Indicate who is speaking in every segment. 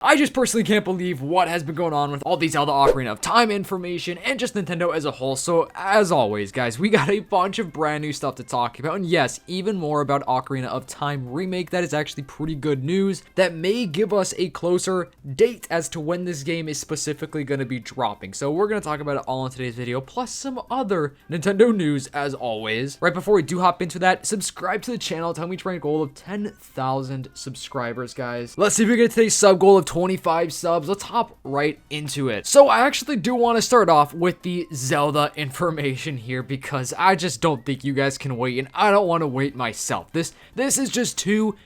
Speaker 1: I just personally can't believe what has been going on with all these Zelda Ocarina of Time information and just Nintendo as a whole. So as always, guys, we got a bunch of brand new stuff to talk about. And yes, even more about Ocarina of Time remake. That is actually pretty good news that may give us a closer date as to when this game is specifically going to be dropping. So we're going to talk about it all in today's video, plus some other Nintendo news as always. Right before we do hop into that, subscribe to the channel. Tell me to reach a goal of 10,000 subscribers, guys. Let's see if we get today's sub goal of 25 subs. Let's hop right into it. So I actually do want to start off with the Zelda information here because I just don't think you guys can wait, and I don't want to wait myself. This is just too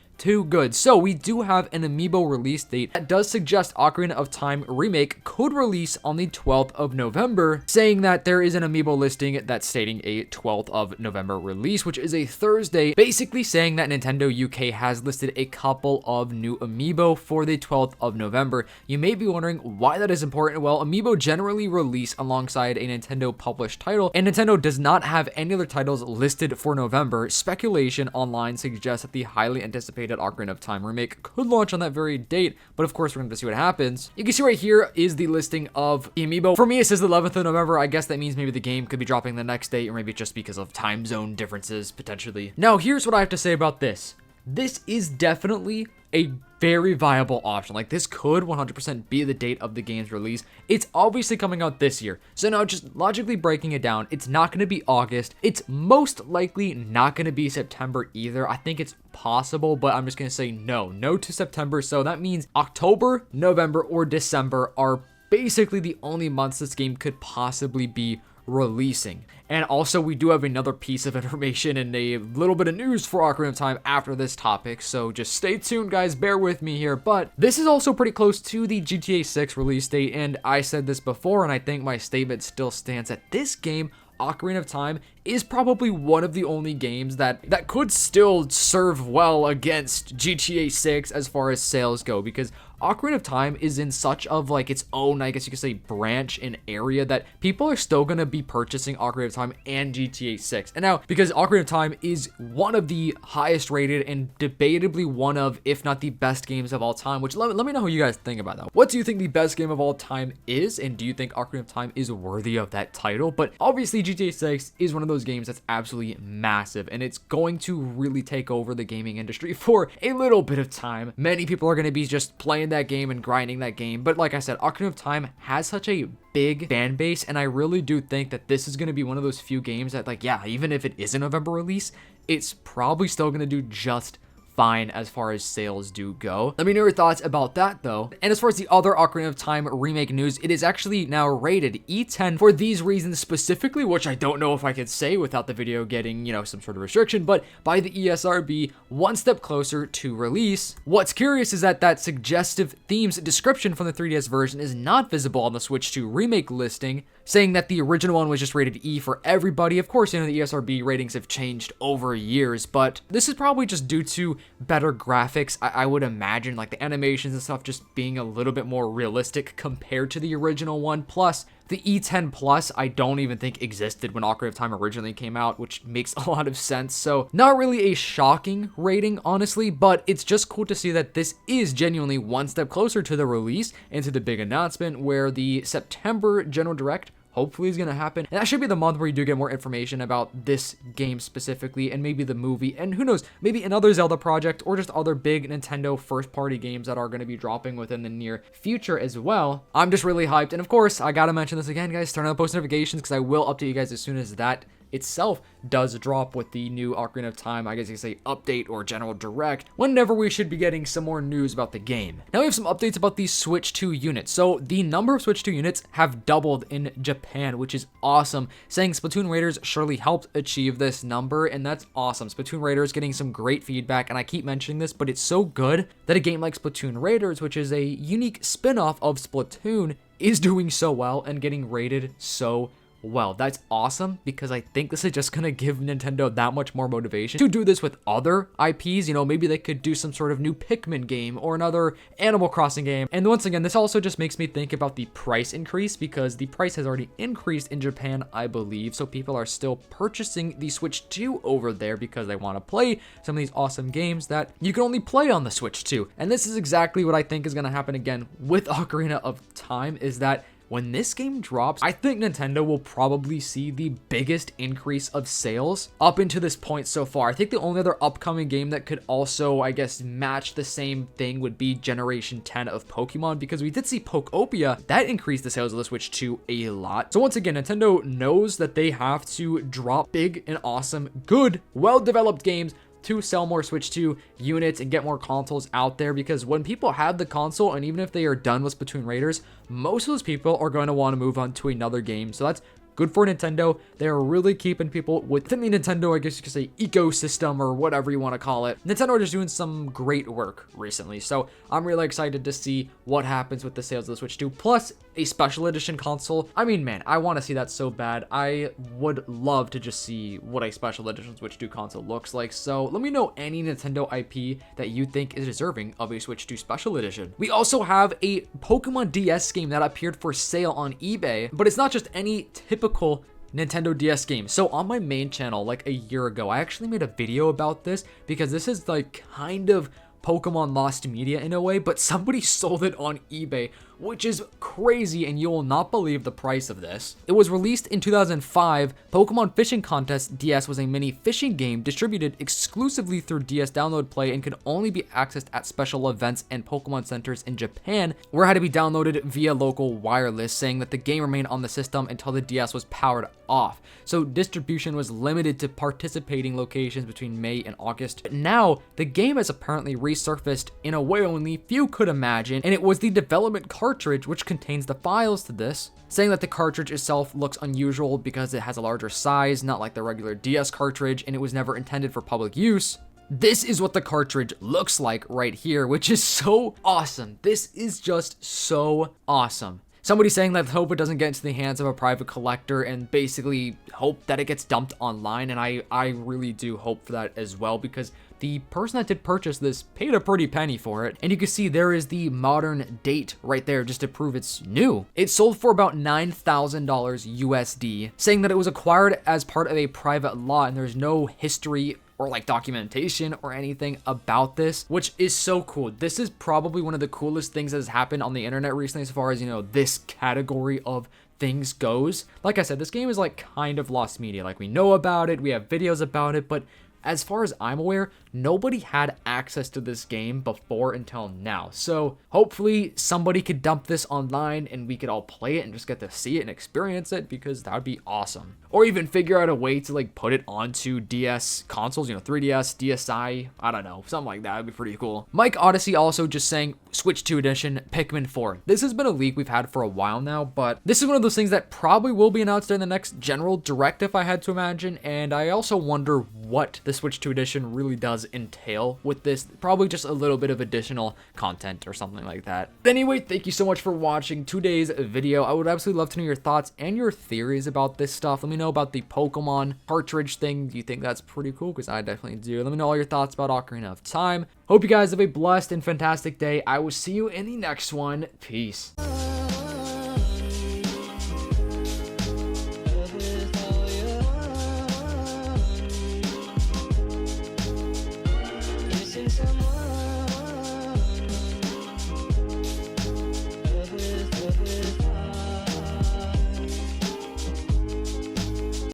Speaker 1: good. So we do have an amiibo release date that does suggest Ocarina of Time remake could release on the 12th of November, saying that there is an amiibo listing that's stating a 12th of November release, which is a Thursday, basically saying that Nintendo UK has listed a couple of new amiibo for the 12th of November. You may be wondering why that is important. Well, amiibo generally release alongside a Nintendo published title, and Nintendo does not have any other titles listed for November. Speculation online suggests that the highly anticipated Ocarina of Time remake could launch on that very date, but of course we're going to see what happens. You can see right here is the listing of the amiibo. For me, it says the 11th of November. I guess that means maybe the game could be dropping the next day, or maybe just because of time zone differences potentially. Now, here's what I have to say about this. This is definitely a very viable option. Like, this could 100% be the date of the game's release. It's obviously coming out this year. So now, just logically breaking it down, it's not going to be August. It's most likely not going to be September either. I think it's possible, but I'm just going to say no to September. So that means October, November, or December are basically the only months this game could possibly be releasing. And also, we do have another piece of information and a little bit of news for Ocarina of Time after this topic, so just stay tuned, guys. Bear with me here. But this is also pretty close to the GTA 6 release date, and I said this before, and I think my statement still stands, that this game, Ocarina of Time, is probably one of the only games that could still serve well against GTA 6 as far as sales go, because Ocarina of Time is in such of like its own, I guess you could say, branch and area that people are still going to be purchasing Ocarina of Time and GTA 6. And now, because Ocarina of Time is one of the highest rated and debatably one of, if not the best games of all time, which let me know what you guys think about that. What do you think the best game of all time is? And do you think Ocarina of Time is worthy of that title? But obviously GTA 6 is one of those games that's absolutely massive, and it's going to really take over the gaming industry for a little bit of time. Many people are going to be just playing that game and grinding that game, but like I said, Ocarina of Time has such a big fan base, and I really do think that this is going to be one of those few games that, like, yeah, even if it is a November release, it's probably still going to do just fine as far as sales do go. Let me know your thoughts about that though. And as far as the other Ocarina of Time remake news, it is actually now rated E10 for these reasons specifically, which I don't know if I could say without the video getting, some sort of restriction, but by the ESRB, one step closer to release. What's curious is that suggestive themes description from the 3DS version is not visible on the Switch 2 remake listing, saying that the original one was just rated E for everybody. Of course, the ESRB ratings have changed over years, but this is probably just due to better graphics. I would imagine, like the animations and stuff just being a little bit more realistic compared to the original one. Plus, the E10 Plus, I don't even think existed when Ocarina of Time originally came out, which makes a lot of sense. So not really a shocking rating, honestly, but it's just cool to see that this is genuinely one step closer to the release and to the big announcement where the September General Direct hopefully is going to happen. And that should be the month where you do get more information about this game specifically, and maybe the movie, and who knows, maybe another Zelda project or just other big Nintendo first-party games that are going to be dropping within the near future as well. I'm just really hyped. And of course, I got to mention this again, guys, turn on post notifications because I will update you guys as soon as that itself does drop with the new Ocarina of Time, I guess you could say, update or general direct, whenever we should be getting some more news about the game. Now we have some updates about the Switch 2 units. So the number of Switch 2 units have doubled in Japan, which is awesome, saying Splatoon Raiders surely helped achieve this number, and that's awesome. Splatoon Raiders getting some great feedback, and I keep mentioning this, but it's so good that a game like Splatoon Raiders, which is a unique spin-off of Splatoon, is doing so well and getting rated so well. That's awesome, because I think this is just gonna give Nintendo that much more motivation to do this with other IPs. You know, maybe they could do some sort of new Pikmin game or another Animal Crossing game. And once again, this also just makes me think about the price increase, because the price has already increased in Japan, I believe. So people are still purchasing the Switch 2 over there because they want to play some of these awesome games that you can only play on the Switch 2. And this is exactly what I think is going to happen again with Ocarina of Time, is that when this game drops, I think Nintendo will probably see the biggest increase of sales up into this point so far. I think the only other upcoming game that could also, I guess, match the same thing would be Generation 10 of Pokemon, because we did see Pokopia. That increased the sales of the Switch 2 a lot. So once again, Nintendo knows that they have to drop big and awesome, good, well-developed games to sell more Switch 2 units and get more consoles out there, because when people have the console, and even if they are done with Splatoon Raiders, most of those people are going to want to move on to another game. So that's good for Nintendo. They're really keeping people within the Nintendo, I guess you could say, ecosystem, or whatever you want to call it. Nintendo are just doing some great work recently. So I'm really excited to see what happens with the sales of the Switch 2, plus a special edition console. I mean, man, I want to see that so bad. I would love to just see what a special edition Switch 2 console looks like. So let me know any Nintendo IP that you think is deserving of a Switch 2 special edition. We also have a Pokemon DS game that appeared for sale on eBay, but it's not just any typical Nintendo DS game. So on my main channel, like a year ago, I actually made a video about this, because this is like kind of Pokemon lost media in a way, but somebody sold it on eBay, which is crazy, and you will not believe the price of this. It was released in 2005. Pokemon Fishing Contest DS was a mini fishing game distributed exclusively through DS Download Play and could only be accessed at special events and Pokemon centers in Japan, where it had to be downloaded via local wireless, saying that the game remained on the system until the DS was powered off. So distribution was limited to participating locations between May and August. But now the game has apparently resurfaced in a way only few could imagine, and it was the development cartridge which contains the files to this, saying that the cartridge itself looks unusual because it has a larger size, not like the regular DS cartridge, and it was never intended for public use. This is what the cartridge looks like right here, which is so awesome. This is just so awesome. Somebody saying that hope it doesn't get into the hands of a private collector, and basically hope that it gets dumped online, and I really do hope for that as well, because the person that did purchase this paid a pretty penny for it. And you can see there is the modern date right there just to prove it's new. It sold for about $9,000 USD, saying that it was acquired as part of a private lot, and there's no history or like documentation or anything about this, which is so cool. This is probably one of the coolest things that has happened on the internet recently, as far as, you know, this category of things goes. Like I said, this game is like kind of lost media. Like, we know about it, we have videos about it, but as far as I'm aware, nobody had access to this game before until now. So hopefully somebody could dump this online and we could all play it and just get to see it and experience it, because that would be awesome. Or even figure out a way to like put it onto DS consoles, you know, 3DS, DSi, I don't know, something like that would be pretty cool. Mike Odyssey also just saying Switch 2 edition Pikmin 4. This has been a leak we've had for a while now, but this is one of those things that probably will be announced in the next general direct, if I had to imagine. And I also wonder what the Switch 2 edition really does entail with this. Probably just a little bit of additional content or something like that. Anyway, thank you so much for watching today's video. I would absolutely love to know your thoughts and your theories about this stuff. Let me know about the Pokemon cartridge thing. Do you think that's pretty cool? Because I definitely do. Let me know all your thoughts about Ocarina of Time. Hope you guys have a blessed and fantastic day. I will see you in the next one. Peace.